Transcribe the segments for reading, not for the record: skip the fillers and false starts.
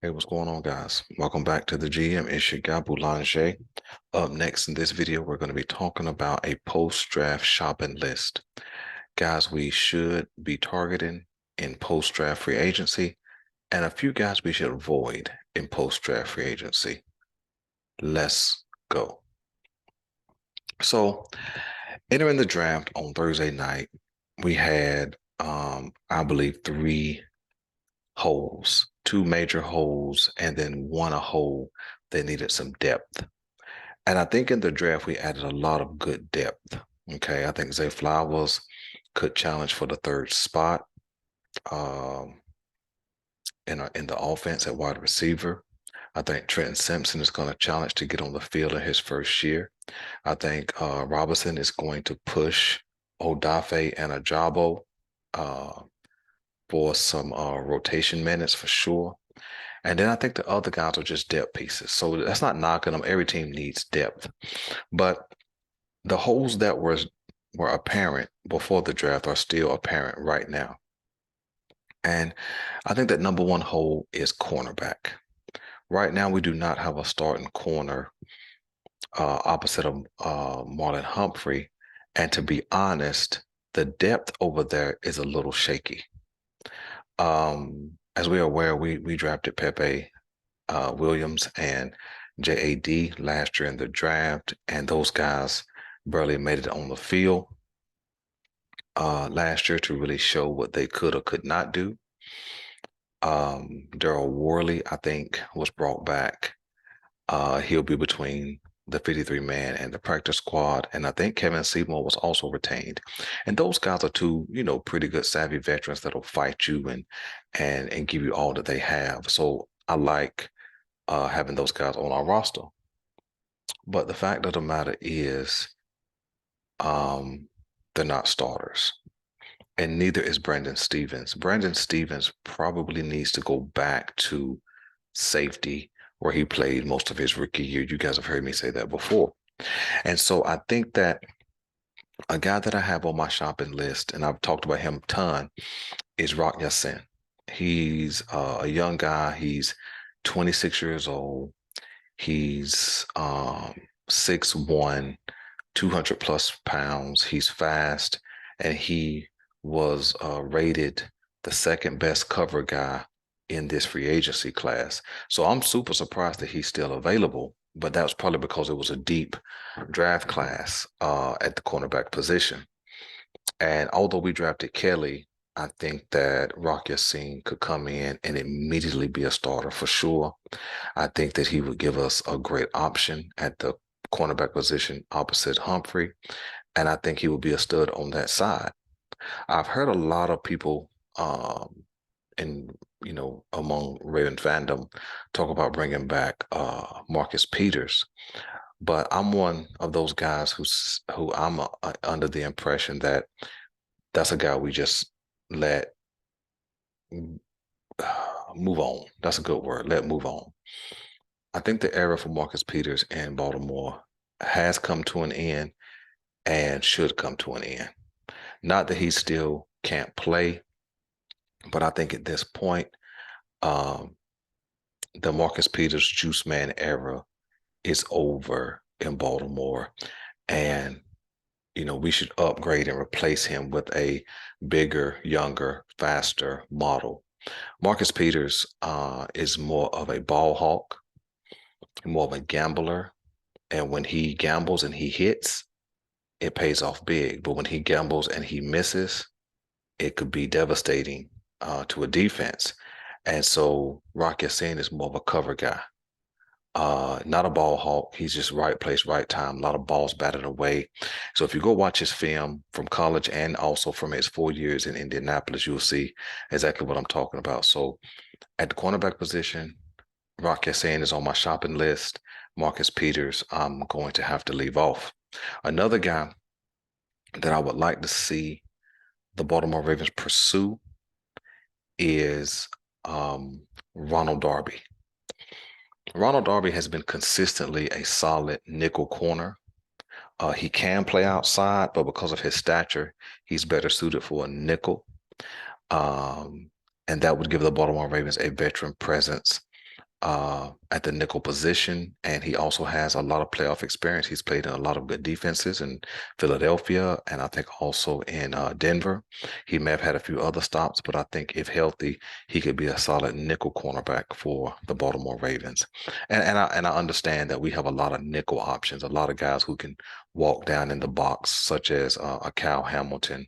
Hey, what's going on, guys? Welcome back to the GM. It's your guy Boulanger. Up next in this video, we're going to be talking about a post-draft shopping list. Guys, we should be targeting in post-draft free agency, and a few guys we should avoid in post-draft free agency. Let's go. So, entering the draft on Thursday night, we had, I believe, three holes, two major holes, and then one a hole that needed some depth. And I think in the draft, we added a lot of good depth. Okay. I think Zay Flowers could challenge for the third spot um, in the offense at wide receiver. I think Trenton Simpson is going to challenge to get on the field in his first year. I think Robinson is going to push Odafe and Ajabo uh, for some rotation minutes for sure. And then I think the other guys are just depth pieces. So that's not knocking them. Every team needs depth. But the holes that were apparent before the draft are still apparent right now. And I think that number one hole is cornerback. Right now, we do not have a starting corner opposite of Marlon Humphrey. And to be honest, the depth over there is a little shaky. As we are aware, we drafted Pepe Williams and JAD last year in the draft, and those guys barely made it on the field last year to really show what they could or could not do. Daryl Worley, I think, was brought back. He'll be between the 53-man and the practice squad. And I think Kevin Seymour was also retained. And those guys are two, pretty good savvy veterans that'll fight you and give you all that they have. So I like having those guys on our roster. But the fact of the matter is, they're not starters. And neither is Brandon Stephens. Brandon Stephens probably needs to go back to safety where he played most of his rookie year. You guys have heard me say that before. And so I think that a guy that I have on my shopping list, and I've talked about him a ton, is Rock Ya-Sin. He's a young guy. He's 26 years old. He's 6'1", 200 plus pounds. He's fast, and he was rated the second best cover guy in this free agency class. So I'm super surprised that he's still available, but that was probably because it was a deep draft class at the cornerback position. And although we drafted Kelly, I think that Rock Ya-Sin could come in and immediately be a starter for sure. I think that he would give us a great option at the cornerback position opposite Humphrey. And I think he would be a stud on that side. I've heard a lot of people among Raven fandom talk about bringing back Marcus Peters. But I'm one of those guys who I'm under the impression that that's a guy we just let move on. That's a good word. Let move on. I think the era for Marcus Peters in Baltimore has come to an end and should come to an end. Not that he still can't play, but I think at this point, the Marcus Peters juice man era is over in Baltimore. And, we should upgrade and replace him with a bigger, younger, faster model. Marcus Peters is more of a ball hawk, more of a gambler. And when he gambles and he hits, it pays off big. But when he gambles and he misses, it could be devastating to a defense. And so Rock Ya-Sin is more of a cover guy. Not a ball hawk. He's just right place, right time. A lot of balls batted away. So if you go watch his film from college and also from his 4 years in Indianapolis, you'll see exactly what I'm talking about. So at the cornerback position, Rock Ya-Sin is on my shopping list. Marcus Peters, I'm going to have to leave off. Another guy that I would like to see the Baltimore Ravens pursue is Ronald Darby. Ronald Darby has been consistently a solid nickel corner. He can play outside, but because of his stature, he's better suited for a nickel. And that would give the Baltimore Ravens a veteran presence at the nickel position, and he also has a lot of playoff experience. He's played in a lot of good defenses in Philadelphia, and I think also in Denver. He may have had a few other stops, but I think if healthy, he could be a solid nickel cornerback for the Baltimore Ravens. And I understand that we have a lot of nickel options, a lot of guys who can walk down in the box, such as a Cal Hamilton,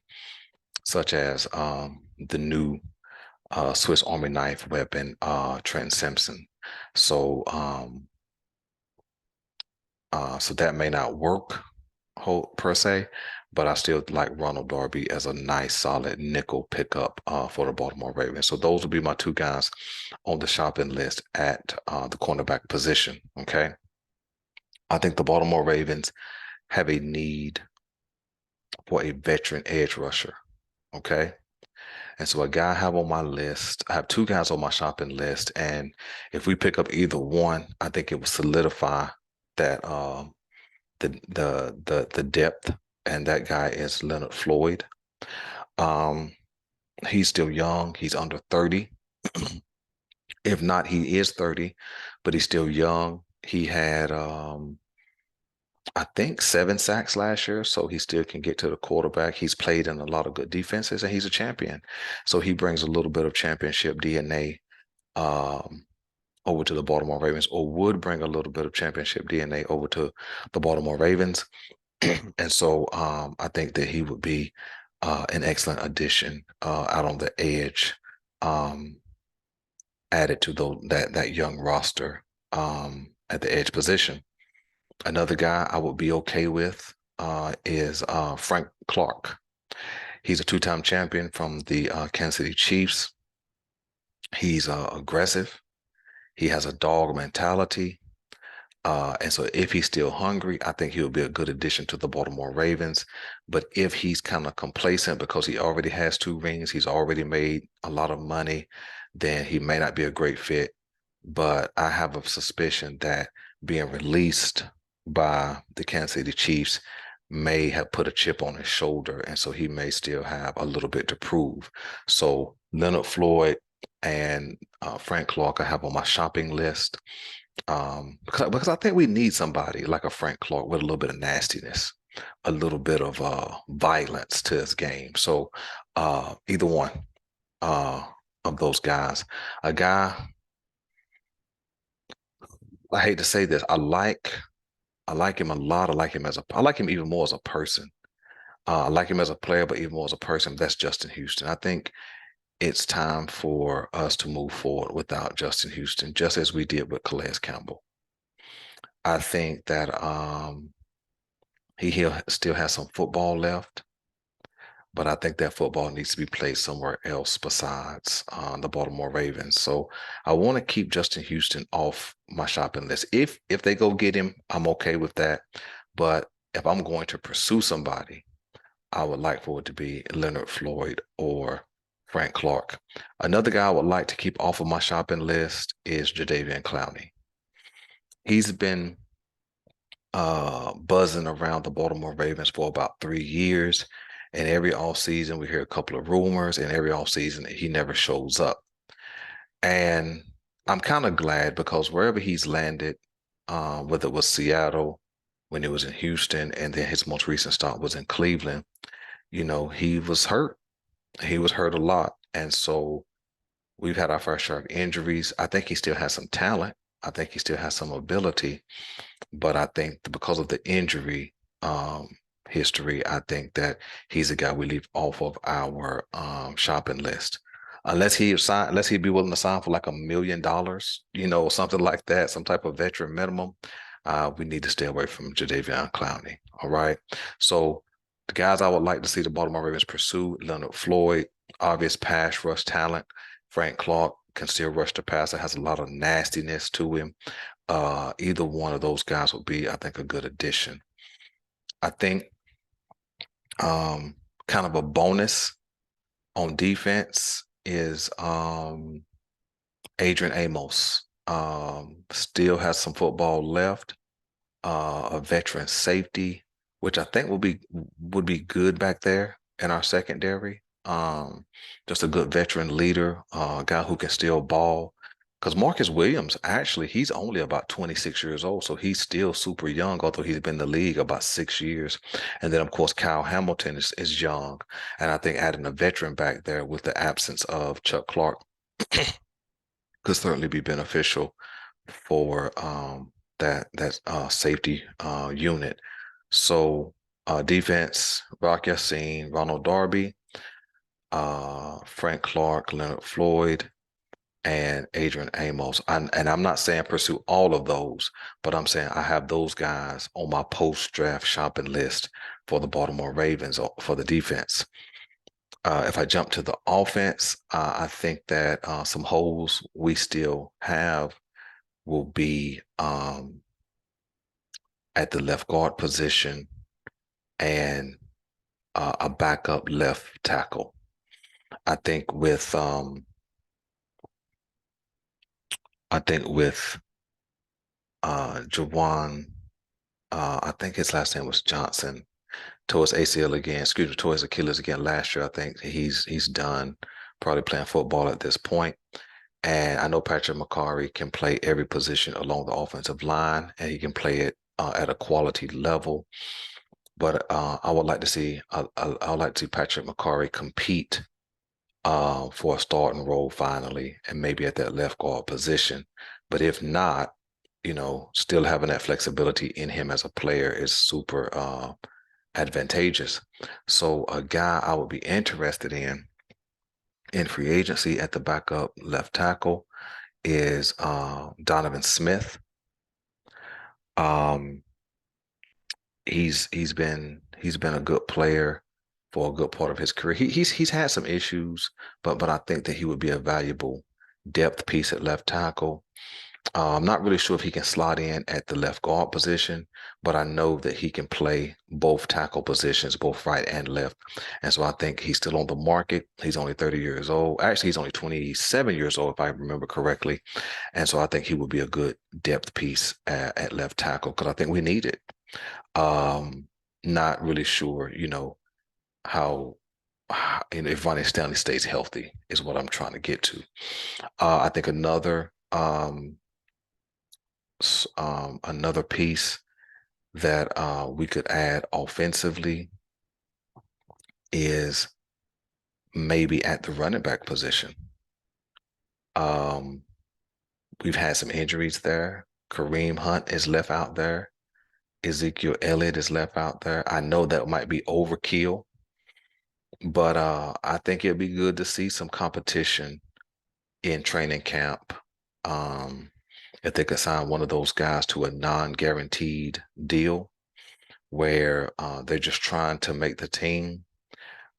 such as the new Swiss Army knife weapon, Trent Simpson. So, so that may not work per se, but I still like Ronald Darby as a nice, solid nickel pickup for the Baltimore Ravens. So those would be my two guys on the shopping list at the cornerback position. Okay, I think the Baltimore Ravens have a need for a veteran edge rusher. Okay. And so a guy I have on my list, I have two guys on my shopping list, and if we pick up either one, I think it will solidify that the depth, and that guy is Leonard Floyd. He's still young, he's under 30. If not, he is 30, but he's still young. He had I think 7 sacks last year, so he still can get to the quarterback. He's played in a lot of good defenses, and he's a champion. So he brings a little bit of championship DNA over to the Baltimore Ravens, or would bring a little bit of championship DNA over to the Baltimore Ravens. And so I think that he would be an excellent addition out on the edge, added to that young roster at the edge position. Another guy I would be okay with is Frank Clark. He's a two-time champion from the Kansas City Chiefs. He's aggressive. He has a dog mentality. And so if he's still hungry, I think he'll be a good addition to the Baltimore Ravens. But if he's kind of complacent because he already has 2 rings, he's already made a lot of money, then he may not be a great fit. But I have a suspicion that being released by the Kansas City Chiefs may have put a chip on his shoulder, and so he may still have a little bit to prove. So Leonard Floyd and Frank Clark I have on my shopping list, because I think we need somebody like a Frank Clark with a little bit of nastiness, a little bit of violence to his game. So either one of those guys. A guy, I hate to say this, I like him a lot. I like him even more as a person. I like him as a player, but even more as a person. That's Justin Houston. I think it's time for us to move forward without Justin Houston, just as we did with Calais Campbell. I think that he still has some football left, but I think that football needs to be played somewhere else besides the Baltimore Ravens. So I want to keep Justin Houston off my shopping list. If they go get him, I'm okay with that. But if I'm going to pursue somebody, I would like for it to be Leonard Floyd or Frank Clark. Another guy I would like to keep off of my shopping list is Jadeveon Clowney. He's been buzzing around the Baltimore Ravens for about 3 years. And every offseason, we hear a couple of rumors, and every offseason, he never shows up. And I'm kind of glad, because wherever he's landed, whether it was Seattle, when he was in Houston, and then his most recent stop was in Cleveland, he was hurt. He was hurt a lot. And so we've had our fair share of injuries. I think he still has some talent. I think he still has some ability. But I think because of the injury history, I think that he's a guy we leave off of our shopping list. Unless he'd be willing to sign for like $1 million, something like that, some type of veteran minimum. We need to stay away from Jadeveon Clowney. All right. So the guys I would like to see the Baltimore Ravens pursue: Leonard Floyd, obvious pass rush talent. Frank Clark can still rush the passer, has a lot of nastiness to him. Either one of those guys would be, I think, a good addition. I think kind of a bonus on defense is Adrian Amos. Still has some football left. A veteran safety, which I think would be good back there in our secondary. Just a good veteran leader, a guy who can still ball. Because Marcus Williams, actually, he's only about 26 years old, so he's still super young, although he's been in the league about 6 years. And then, of course, Kyle Hamilton is young. And I think adding a veteran back there with the absence of Chuck Clark could certainly be beneficial for that safety unit. So defense, Rock Yassin, Ronald Darby, Frank Clark, Leonard Floyd, and Adrian Amos. And I'm not saying pursue all of those, but I'm saying I have those guys on my post-draft shopping list for the Baltimore Ravens for the defense. If I jump to the offense, I think that some holes we still have will be at the left guard position and a backup left tackle. I think with Jawan, I think his last name was Johnson, towards ACL again, excuse me, towards Achilles again last year. I think he's done probably playing football at this point. And I know Patrick McCarry can play every position along the offensive line, and he can play it at a quality level. But I would like to see I would like to see Patrick McCarry compete for a starting role finally, and maybe at that left guard position. But if not, still having that flexibility in him as a player is super advantageous. So a guy I would be interested in free agency at the backup left tackle is Donovan Smith. Um, he's been a good player for a good part of his career. He's had some issues, but I think that he would be a valuable depth piece at left tackle. I'm not really sure if he can slot in at the left guard position, but I know that he can play both tackle positions, both right and left. And so I think he's still on the market. He's only 30 years old. Actually, he's only 27 years old, if I remember correctly. And so I think he would be a good depth piece at left tackle because I think we need it. Not really sure, how if Ronnie Stanley stays healthy is what I'm trying to get to. I think another piece that we could add offensively is maybe at the running back position. We've had some injuries there. Kareem Hunt is left out there. Ezekiel Elliott is left out there. I know that might be overkill, but I think it'd be good to see some competition in training camp. If they could sign one of those guys to a non-guaranteed deal where they're just trying to make the team,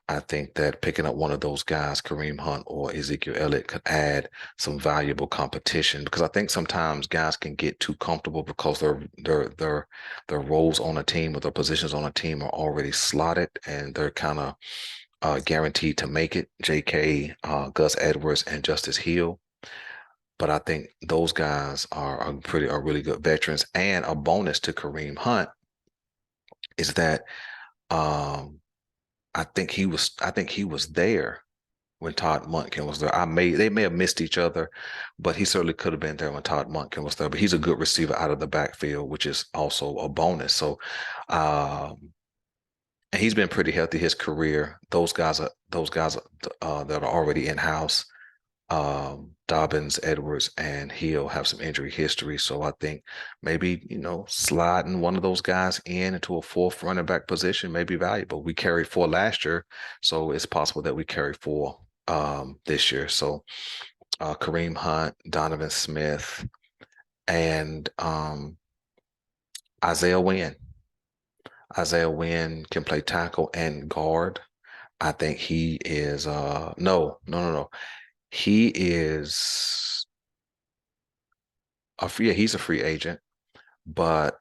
I think that picking up one of those guys, Kareem Hunt or Ezekiel Elliott, could add some valuable competition because I think sometimes guys can get too comfortable because their roles on a team or their positions on a team are already slotted and they're kind of guaranteed to make it. J.K., Gus Edwards, and Justice Hill. But I think those guys are really good veterans. And a bonus to Kareem Hunt is that I think he was there when Todd Monken was there. They may have missed each other, but he certainly could have been there when Todd Monken was there. But he's a good receiver out of the backfield, which is also a bonus. So and he's been pretty healthy his career. Those guys that are already in-house. Dobbins, Edwards, and Hill have some injury history. So I think maybe, sliding one of those guys into a fourth running back position may be valuable. We carried 4 last year, so it's possible that we carry 4 this year. So Kareem Hunt, Donovan Smith, and Isaiah Wynn. Isaiah Wynn can play tackle and guard. I think he is no. He is he's a free agent, but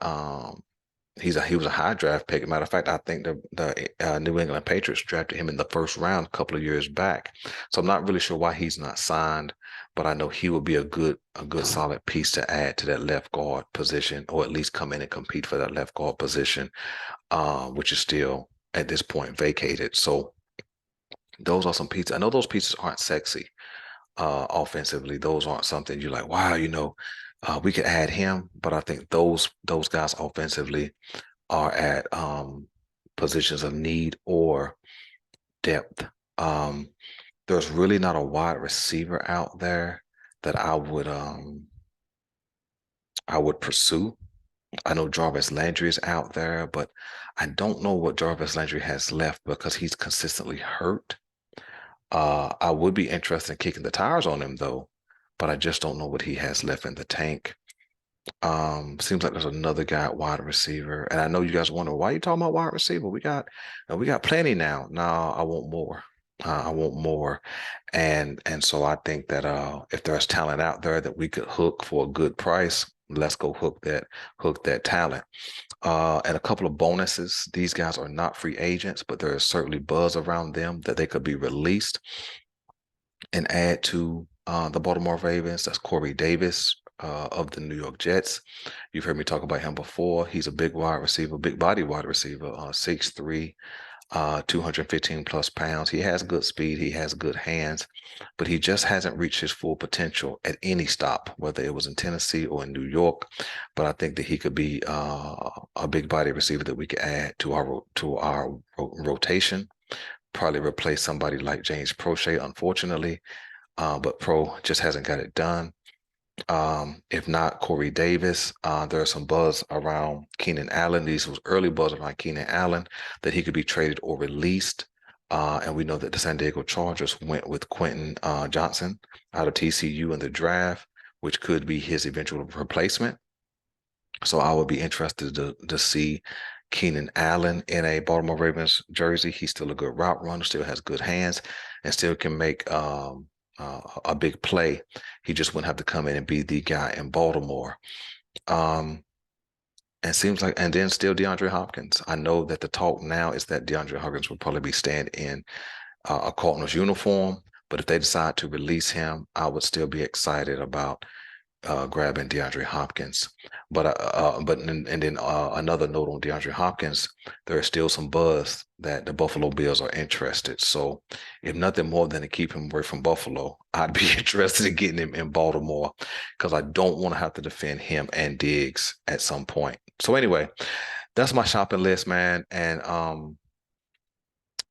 he was a high draft pick. Matter of fact, I think the New England Patriots drafted him in the first round a couple of years back. So I'm not really sure why he's not signed, but I know he would be a good solid piece to add to that left guard position, or at least come in and compete for that left guard position, which is still at this point vacated. So those are some pieces. I know those pieces aren't sexy. offensively. Those aren't something you're like, wow, we could add him. But I think those guys offensively are at positions of need or depth. There's really not a wide receiver out there that I would pursue. I know Jarvis Landry is out there, but I don't know what Jarvis Landry has left because he's consistently hurt. I would be interested in kicking the tires on him though, but I just don't know what he has left in the tank. Seems like there's another guy at wide receiver, and I know you guys wonder why you talking about wide receiver. We got plenty now. No, I want more. I want more, and so I think that if there's talent out there that we could hook for a good price, let's go hook that talent. And a couple of bonuses. These guys are not free agents, but there is certainly buzz around them that they could be released and add to the Baltimore Ravens. That's Corey Davis of the New York Jets. You've heard me talk about him before. He's a big wide receiver, big body wide receiver, 6'3", 215 plus pounds. He has good speed. He has good hands, but he just hasn't reached his full potential at any stop, whether it was in Tennessee or in New York. But I think that he could be a big body receiver that we could add to our rotation. Probably replace somebody like James Prochet, unfortunately, but Pro just hasn't got it done. If not Corey Davis, there's some buzz around Keenan Allen. These was early buzz around Keenan Allen that he could be traded or released. And we know that the San Diego Chargers went with Quentin Johnson out of TCU in the draft, which could be his eventual replacement. So I would be interested to see Keenan Allen in a Baltimore Ravens jersey. He's still a good route runner, still has good hands, and still can make a big play. He just wouldn't have to come in and be the guy in Baltimore. And seems like, and then still DeAndre Hopkins. I know that the talk now is that DeAndre Hopkins will probably be staying in a Cardinals uniform, but if they decide to release him, I would still be excited about grabbing DeAndre Hopkins. But another note on DeAndre Hopkins, there is still some buzz that the Buffalo Bills are interested. So if nothing more than to keep him away from Buffalo, I'd be interested in getting him in Baltimore because I don't want to have to defend him and Diggs at some point. So anyway, that's my shopping list, man. And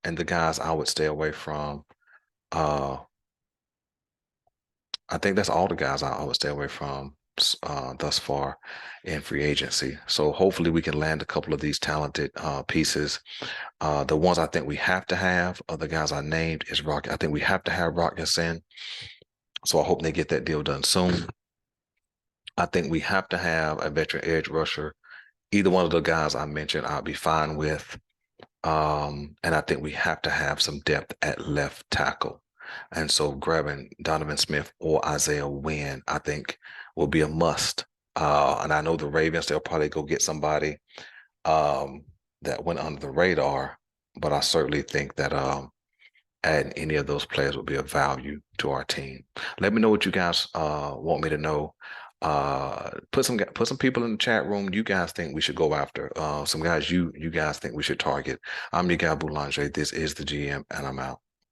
the guys I would stay away from. I think that's all the guys I would stay away from thus far in free agency. So hopefully we can land a couple of these talented pieces. The ones I think we have to have are the guys I named is Rock. I think we have to have Rock Ya-Sin. So I hope they get that deal done soon. I think we have to have a veteran edge rusher. Either one of the guys I mentioned, I'll be fine with. And I think we have to have some depth at left tackle. And so grabbing Donovan Smith or Isaiah Wynn, I think, will be a must. And I know the Ravens, they'll probably go get somebody that went under the radar, but I certainly think that adding any of those players would be of value to our team. Let me know what you guys want me to know. Put some people in the chat room you guys think we should go after. Some guys you guys think we should target. I'm your guy Boulanger. This is the GM, and I'm out.